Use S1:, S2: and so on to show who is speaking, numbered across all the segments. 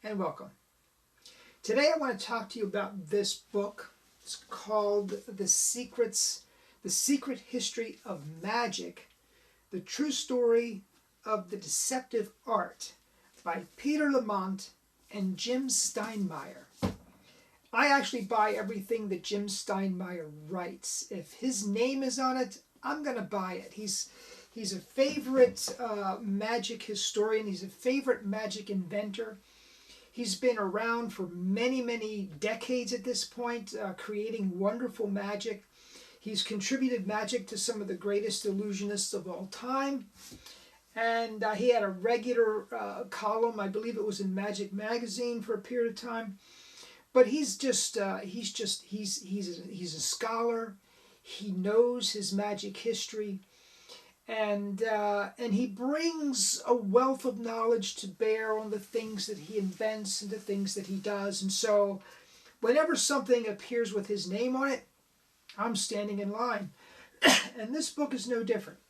S1: and welcome. Today I want to talk to you about this book. It's called The Secret History of Magic, The True Story of the Deceptive Art by Peter Lamont and Jim Steinmeyer. I actually buy everything that Jim Steinmeyer writes. If his name is on it, I'm going to buy it. He's a favorite magic historian. He's a favorite magic inventor. He's been around for many, many decades at this point, creating wonderful magic. He's contributed magic to some of the greatest illusionists of all time. And he had a regular column, I believe it was in Magic Magazine for a period of time. But he's a scholar. He knows his magic history. And he brings a wealth of knowledge to bear on the things that he invents and the things that he does. And so whenever something appears with his name on it, I'm standing in line. And this book is no different.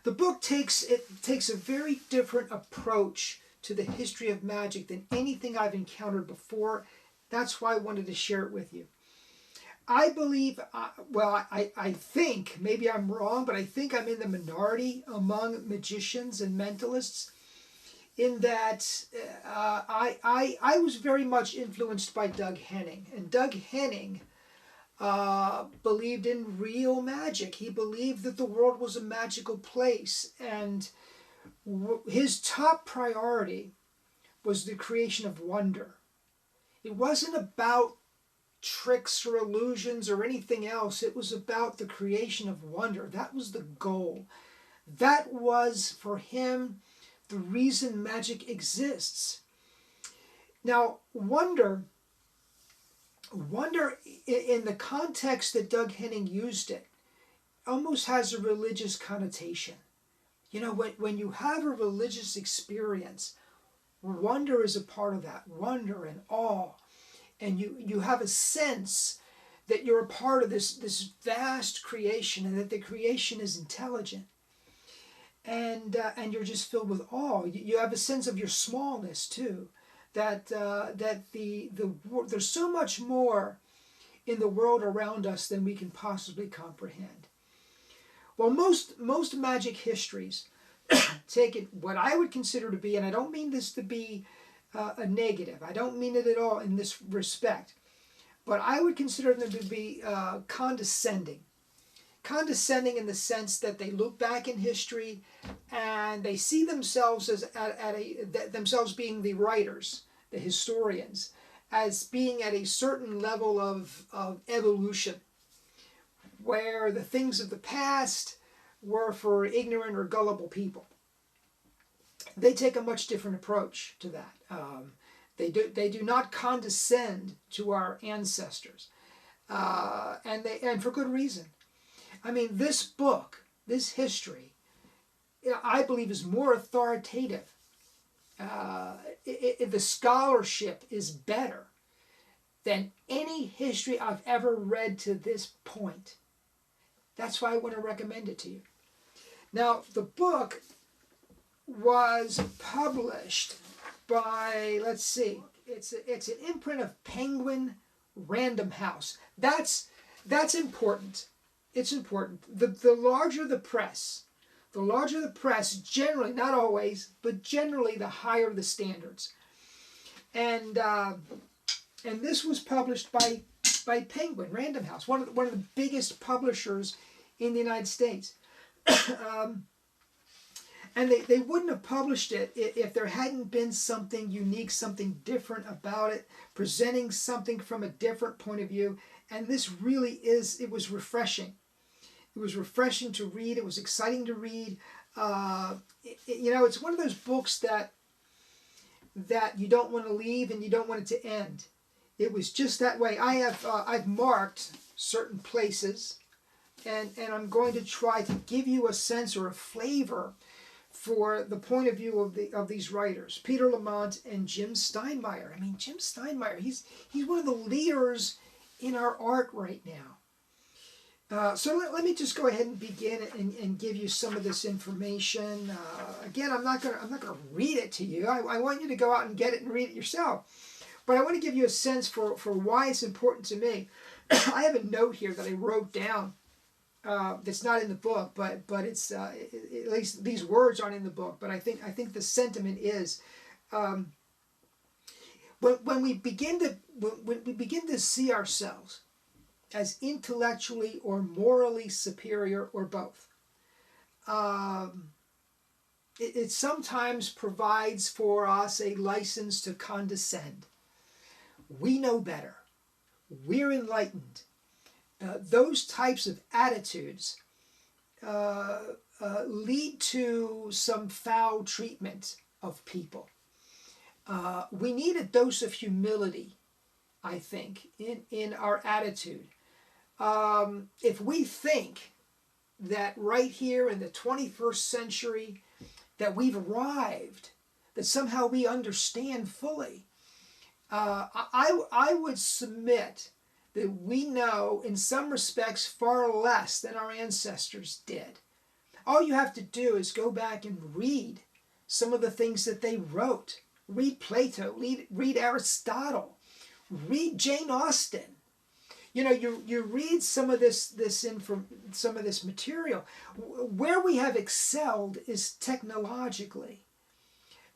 S1: The book takes a very different approach to the history of magic than anything I've encountered before. That's why I wanted to share it with you. I believe, I think, maybe I'm wrong, but I think I'm in the minority among magicians and mentalists in that I was very much influenced by Doug Henning. And Doug Henning believed in real magic. He believed that the world was a magical place. And his top priority was the creation of wonder. It wasn't about tricks or illusions or anything else. It was about the creation of wonder. That was the goal. That was, for him, the reason magic exists. Now, wonder in the context that Doug Henning used it, almost has a religious connotation. You know, when you have a religious experience, wonder is a part of that. Wonder and awe. And you have a sense that you're a part of this vast creation and that the creation is intelligent. And you're just filled with awe. You have a sense of your smallness too. That there's so much more in the world around us than we can possibly comprehend. Well, most magic histories take it what I would consider to be, and I don't mean this to be a negative. I don't mean it at all in this respect. But I would consider them to be condescending. Condescending in the sense that they look back in history and they see themselves as themselves being the writers, the historians, as being at a certain level of evolution, where the things of the past were for ignorant or gullible people. They take a much different approach to that. They do not condescend to our ancestors, and for good reason. I mean, this book, this history, I believe is more authoritative. The scholarship is better than any history I've ever read to this point. That's why I want to recommend it to you. Now, the book was published by, let's see, it's an imprint of Penguin Random House. That's important. It's important. The larger the press, generally, not always, but generally the higher the standards. And this was published by Penguin Random House, one of the biggest publishers in the United States. And they wouldn't have published it if there hadn't been something unique, something different about it, presenting something from a different point of view. And this really it was refreshing. It was refreshing to read. It was exciting to read. It's one of those books that you don't want to leave and you don't want it to end. It was just that way. I've marked certain places, and I'm going to try to give you a sense or a flavor for the point of view of these writers, Peter Lamont and Jim Steinmeyer. I mean, Jim Steinmeyer, he's one of the leaders in our art right now. So let me just go ahead and begin and give you some of this information. Again, I'm not gonna read it to you. I want you to go out and get it and read it yourself. But I want to give you a sense for why it's important to me. I have a note here that I wrote down that's not in the book, but it's at least these words aren't in the book. But I think the sentiment is when we begin to see ourselves as intellectually or morally superior or both. It sometimes provides for us a license to condescend. We know better. We're enlightened. Those types of attitudes lead to some foul treatment of people. We need a dose of humility, I think, in our attitude. If we think that right here in the 21st century that we've arrived, that somehow we understand fully, I would submit that we know in some respects far less than our ancestors did. All you have to do is go back and read some of the things that they wrote. Read Plato, read Aristotle, read Jane Austen. You read some of this material. Where we have excelled is technologically.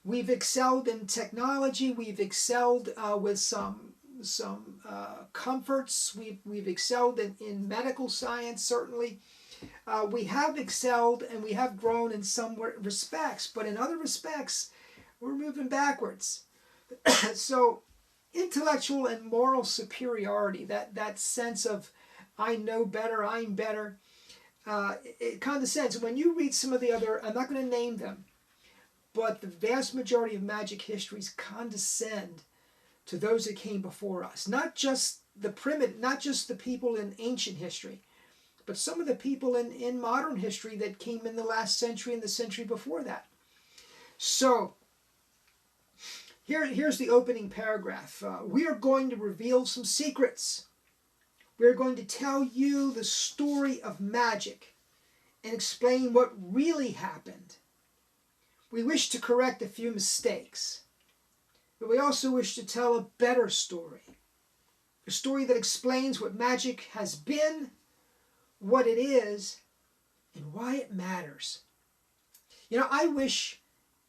S1: We've excelled in technology. We've excelled with some comforts. We've excelled in medical science, certainly. We have excelled and we have grown in some respects, but in other respects, we're moving backwards. So intellectual and moral superiority, that sense of I know better, I'm better, it condescends. When you read some of the other, I'm not going to name them, but the vast majority of magic histories condescend to those that came before us. Not just the people in ancient history, but some of the people in modern history that came in the last century and the century before that. So here's the opening paragraph. We are going to reveal some secrets. We are going to tell you the story of magic and explain what really happened. We wish to correct a few mistakes, but we also wish to tell a better story. A story that explains what magic has been, what it is, and why it matters. I wish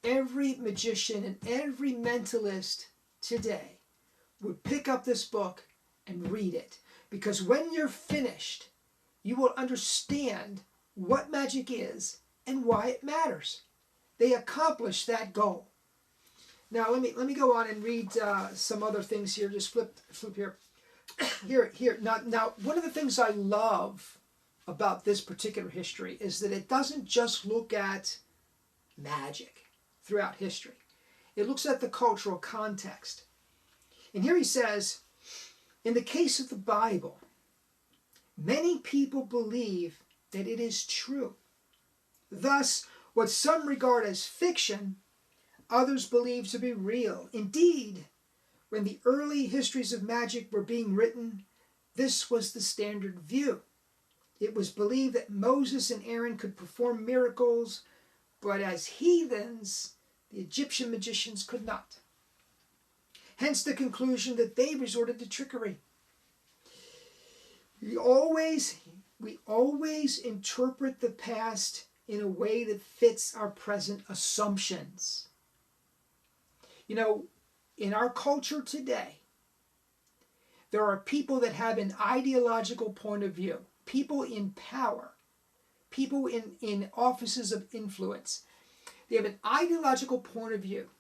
S1: every magician and every mentalist today would pick up this book and read it. Because when you're finished, you will understand what magic is and why it matters. They accomplish that goal. Now let me go on and read some other things here. Just flip here. Here. Now one of the things I love about this particular history is that it doesn't just look at magic throughout history. It looks at the cultural context. And here he says, in the case of the Bible, many people believe that it is true. Thus, what some regard as fiction, others believe to be real. Indeed, when the early histories of magic were being written, this was the standard view. It was believed that Moses and Aaron could perform miracles, but as heathens, the Egyptian magicians could not. Hence the conclusion that they resorted to trickery. We always interpret the past in a way that fits our present assumptions. In our culture today, there are people that have an ideological point of view, people in power, people in offices of influence. They have an ideological point of view.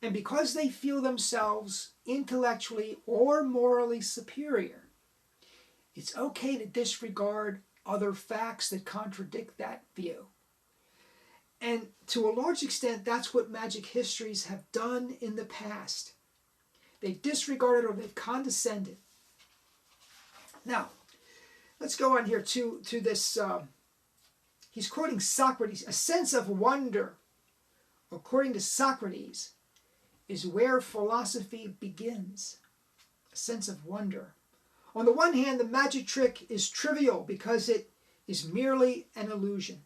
S1: And because they feel themselves intellectually or morally superior, it's okay to disregard other facts that contradict that view. And to a large extent, that's what magic histories have done in the past. They've disregarded or they've condescended. Now, let's go on here to this. He's quoting Socrates. A sense of wonder, according to Socrates, is where philosophy begins. A sense of wonder. On the one hand, the magic trick is trivial because it is merely an illusion.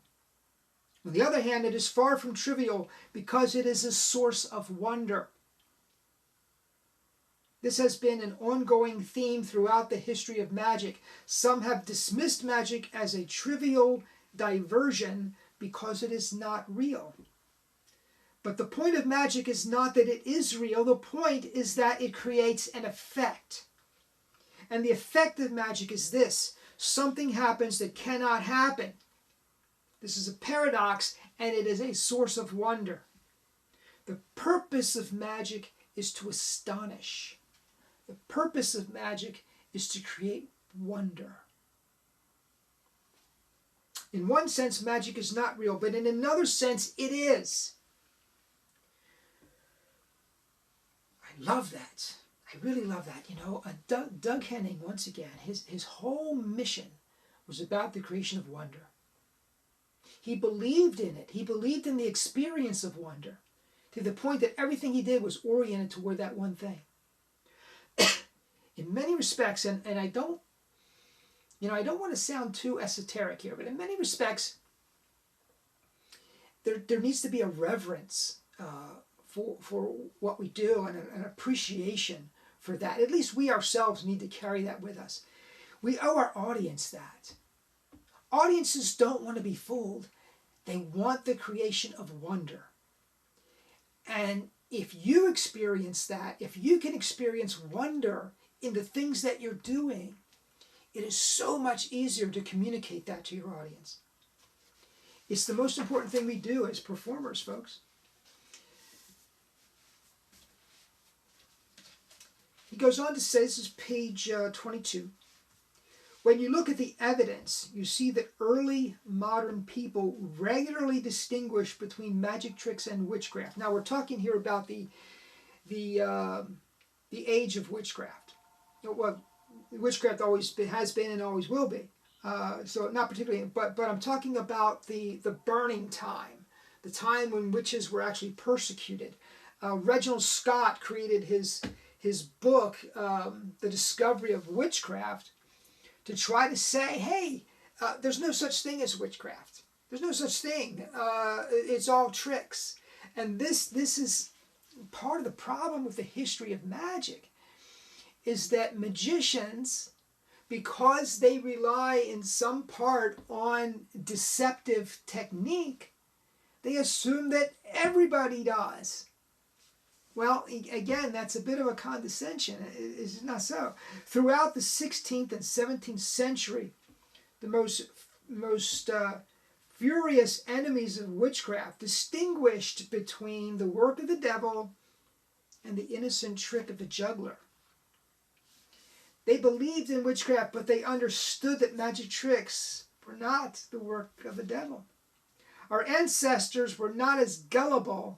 S1: On the other hand, it is far from trivial because it is a source of wonder. This has been an ongoing theme throughout the history of magic. Some have dismissed magic as a trivial diversion because it is not real. But the point of magic is not that it is real. The point is that it creates an effect. And the effect of magic is this: something happens that cannot happen. This is a paradox, and it is a source of wonder. The purpose of magic is to astonish. The purpose of magic is to create wonder. In one sense, magic is not real, but in another sense, it is. I love that. I really love that. You know, Doug Henning, once again, his whole mission was about the creation of wonder. He believed in it. He believed in the experience of wonder to the point that everything he did was oriented toward that one thing. In many respects, and I don't want to sound too esoteric here, but in many respects, there needs to be a reverence for what we do and an appreciation for that. At least we ourselves need to carry that with us. We owe our audience that. Audiences don't want to be fooled. They want the creation of wonder. And if you experience that, if you can experience wonder in the things that you're doing, it is so much easier to communicate that to your audience. It's the most important thing we do as performers, folks. He goes on to say, this is page 22. When you look at the evidence, you see that early modern people regularly distinguish between magic tricks and witchcraft. Now we're talking here about the age of witchcraft. Well, witchcraft has been and always will be. So not particularly, but I'm talking about the burning time, the time when witches were actually persecuted. Reginald Scott created his book, The Discovery of Witchcraft, to try to say, hey, there's no such thing as witchcraft. There's no such thing. It's all tricks. And this is part of the problem with the history of magic, is that magicians, because they rely in some part on deceptive technique, they assume that everybody does. Well, again, that's a bit of a condescension. It's not so. Throughout the 16th and 17th century, the most furious enemies of witchcraft distinguished between the work of the devil and the innocent trick of the juggler. They believed in witchcraft, but they understood that magic tricks were not the work of the devil. Our ancestors were not as gullible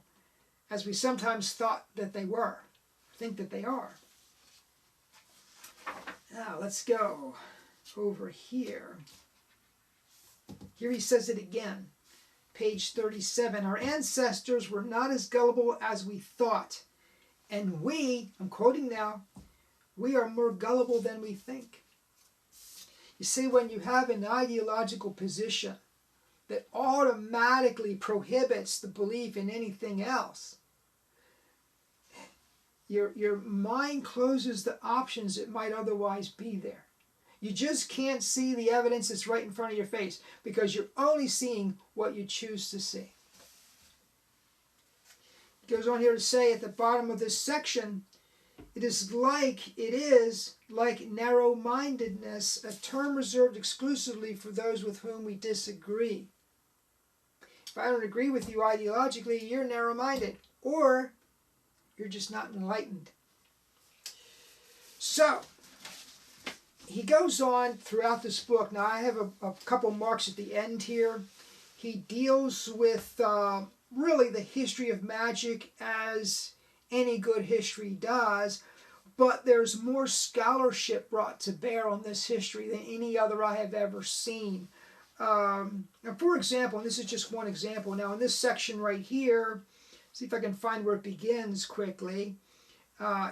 S1: as we sometimes thought that they were, think that they are. Now let's go over here. Here he says it again, page 37. Our ancestors were not as gullible as we thought, and we, I'm quoting now, we are more gullible than we think. You see, when you have an ideological position that automatically prohibits the belief in anything else, your mind closes the options that might otherwise be there. You just can't see the evidence that's right in front of your face because you're only seeing what you choose to see. He goes on here to say at the bottom of this section, it is like narrow-mindedness, a term reserved exclusively for those with whom we disagree. If I don't agree with you ideologically, you're narrow-minded, or you're just not enlightened. So, he goes on throughout this book. Now, I have a couple marks at the end here. He deals with really the history of magic as any good history does, but there's more scholarship brought to bear on this history than any other I have ever seen. Now, for example, and this is just one example. Now, in this section right here, see if I can find where it begins quickly.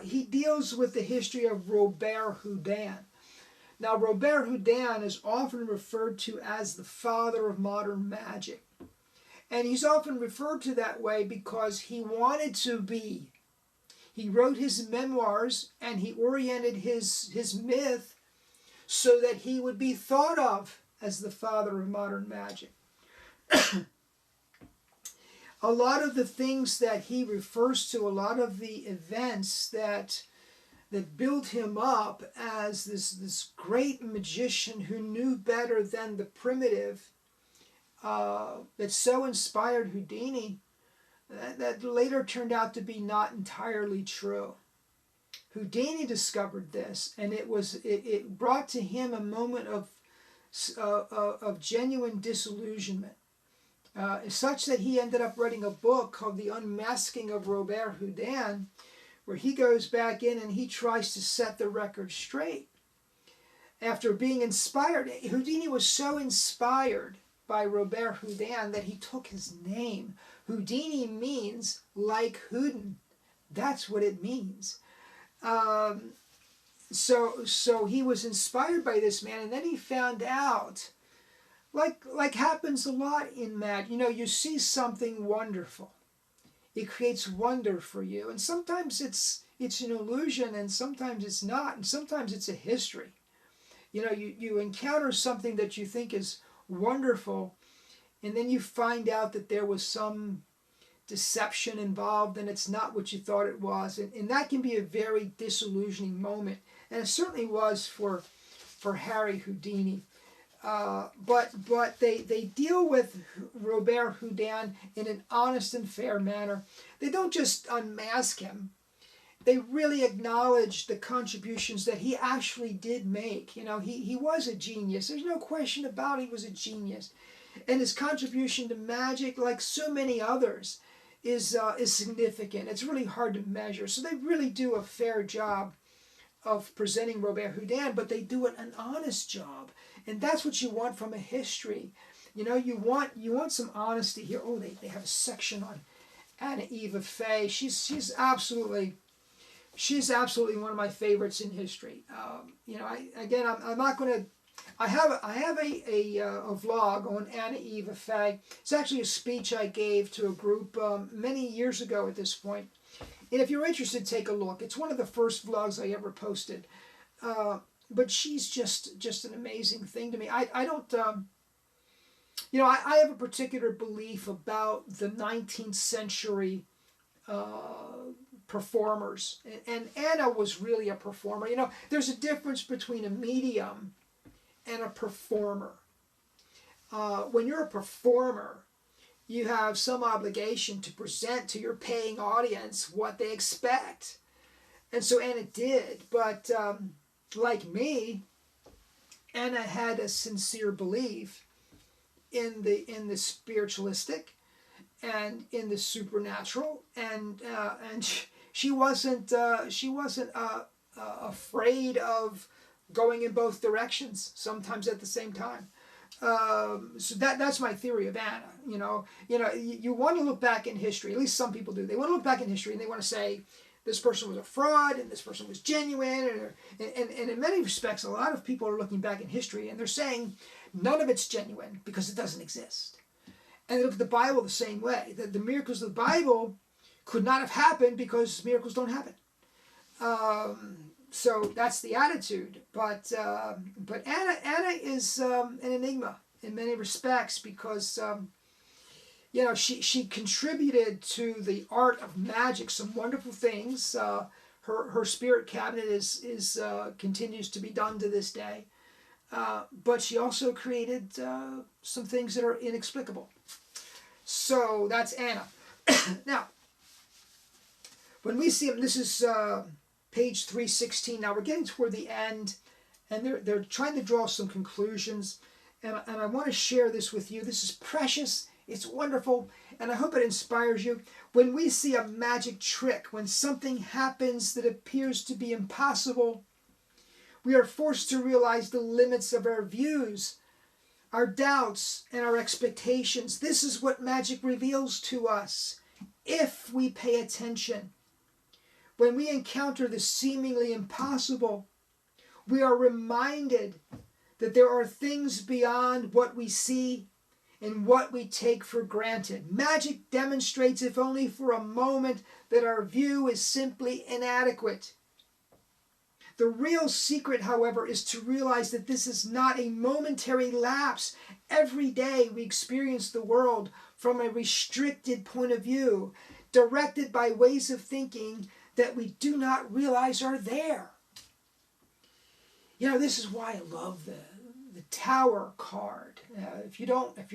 S1: He deals with the history of Robert Houdin. Now, Robert Houdin is often referred to as the father of modern magic. And he's often referred to that way because he wanted to be. He wrote his memoirs and he oriented his myth so that he would be thought of as the father of modern magic. A lot of the things that he refers to, a lot of the events that built him up as this great magician who knew better than the primitive, that so inspired Houdini, that later turned out to be not entirely true. Houdini discovered this, and it brought to him a moment of genuine disillusionment, such that he ended up writing a book called The Unmasking of Robert Houdin, where he goes back in and he tries to set the record straight. After being inspired, Houdini was so inspired by Robert Houdin that he took his name. Houdini means like Houdin. That's what it means. So he was inspired by this man, and then he found out, like happens a lot in magic. You know, you see something wonderful. It creates wonder for you, and sometimes it's an illusion, and sometimes it's not, and sometimes it's a history. You know, you encounter something that you think is wonderful, and then you find out that there was some deception involved and it's not what you thought it was, and that can be a very disillusioning moment, and it certainly was for Harry Houdini. But they deal with Robert Houdin in an honest and fair manner. They don't just unmask him. They really acknowledge the contributions that he actually did make. You know, he was a genius. There's no question about it, he was a genius. And his contribution to magic, like so many others, is significant. It's really hard to measure. So they really do a fair job of presenting Robert Houdin, but they do an honest job. And that's what you want from a history. You know, you want some honesty here. Oh, they have a section on Anna Eva Fay. She's absolutely one of my favorites in history. You know, I'm not going to. I have a vlog on Anna Eva Fay. It's actually a speech I gave to a group many years ago at this point. And if you're interested, take a look. It's one of the first vlogs I ever posted. But she's just an amazing thing to me. I don't, you know, I have a particular belief about the 19th century performers. And Anna was really a performer. You know, there's a difference between a medium and a performer. When you're a performer, you have some obligation to present to your paying audience what they expect. And so Anna did, but like me, Anna had a sincere belief in the spiritualistic and in the supernatural, and she wasn't afraid of going in both directions, sometimes at the same time. So that's my theory of Anna. You want to look back in history. At least some people do. They want to look back in history and they want to say this person was a fraud and this person was genuine. And in many respects, a lot of people are looking back in history and they're saying none of it's genuine because it doesn't exist. And they look at the Bible the same way. That the miracles of the Bible could not have happened because miracles don't happen. So that's the attitude. But Anna is an enigma in many respects because she contributed to the art of magic some wonderful things. Her spirit cabinet is continues to be done to this day. But she also created some things that are inexplicable. So that's Anna. Now, when we see him, this is page 316. Now we're getting toward the end, and they're trying to draw some conclusions, and I want to share this with you. This is precious. It's wonderful, and I hope it inspires you. When we see a magic trick, when something happens that appears to be impossible, we are forced to realize the limits of our views, our doubts, and our expectations. This is what magic reveals to us if we pay attention. When we encounter the seemingly impossible, We are reminded that there are things beyond what we see and what we take for granted. Magic demonstrates, if only for a moment, that our view is simply inadequate. The real secret, however, is to realize that this is not a momentary lapse. Every day we experience the world from a restricted point of view, directed by ways of thinking that we do not realize are there. You know, this is why I love the Tower card. If you're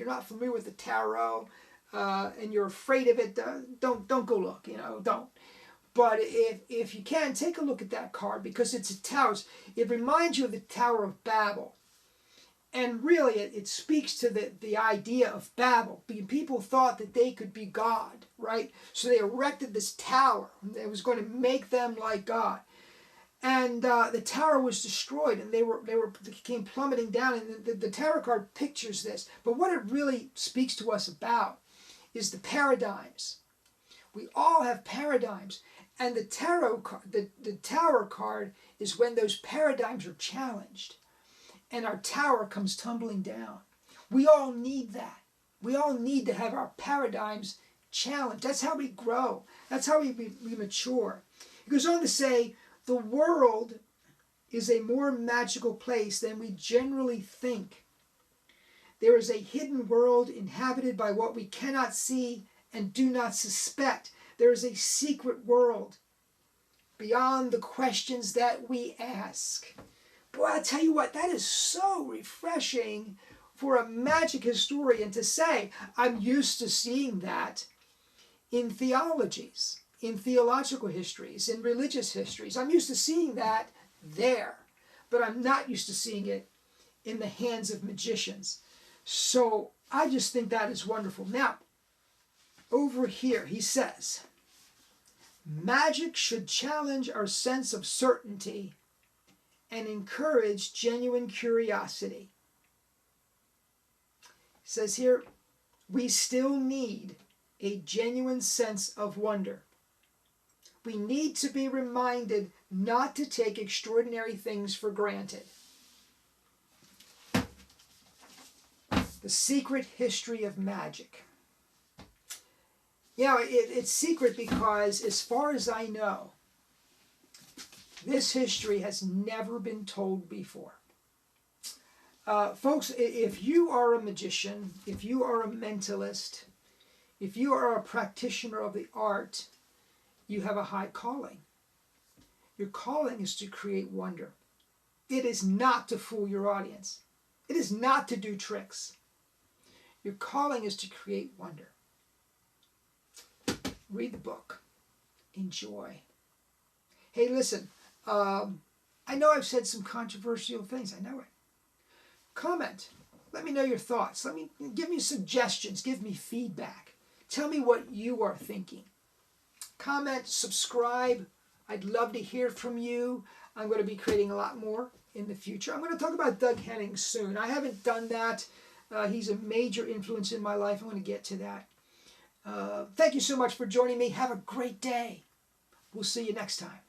S1: not familiar with the tarot and you're afraid of it, don't go look. Don't. But if you can, take a look at that card, because it's a tower. It reminds you of the Tower of Babel. And really, it speaks to the idea of Babel. People thought that they could be God, right? So they erected this tower that was going to make them like God. And the tower was destroyed, and they came plummeting down. And the tarot card pictures this. But what it really speaks to us about is the paradigms. We all have paradigms, and the tower card is when those paradigms are challenged, and our tower comes tumbling down. We all need that. We all need to have our paradigms challenged. That's how we grow. That's how we mature. It goes on to say, the world is a more magical place than we generally think. There is a hidden world inhabited by what we cannot see and do not suspect. There is a secret world beyond the questions that we ask. Boy, I'll tell you what, that is so refreshing for a magic historian to say. I'm used to seeing that in theologies, in theological histories, in religious histories. I'm used to seeing that there, but I'm not used to seeing it in the hands of magicians. So I just think that is wonderful. Now, over here, he says, magic should challenge our sense of certainty and encourage genuine curiosity. He says here, we still need a genuine sense of wonder. We need to be reminded not to take extraordinary things for granted. The secret history of magic. You know, it's secret because, as far as I know, this history has never been told before. Folks, if you are a magician, if you are a mentalist, if you are a practitioner of the art, you have a high calling. Your calling is to create wonder. It is not to fool your audience. It is not to do tricks. Your calling is to create wonder. Read the book. Enjoy. Hey, listen, I know I've said some controversial things. I know it. Comment. Let me know your thoughts. Give me suggestions. Give me feedback. Tell me what you are thinking. Comment, subscribe. I'd love to hear from you. I'm going to be creating a lot more in the future. I'm going to talk about Doug Henning soon. I haven't done that. He's a major influence in my life. I'm going to get to that. Thank you so much for joining me. Have a great day. We'll see you next time.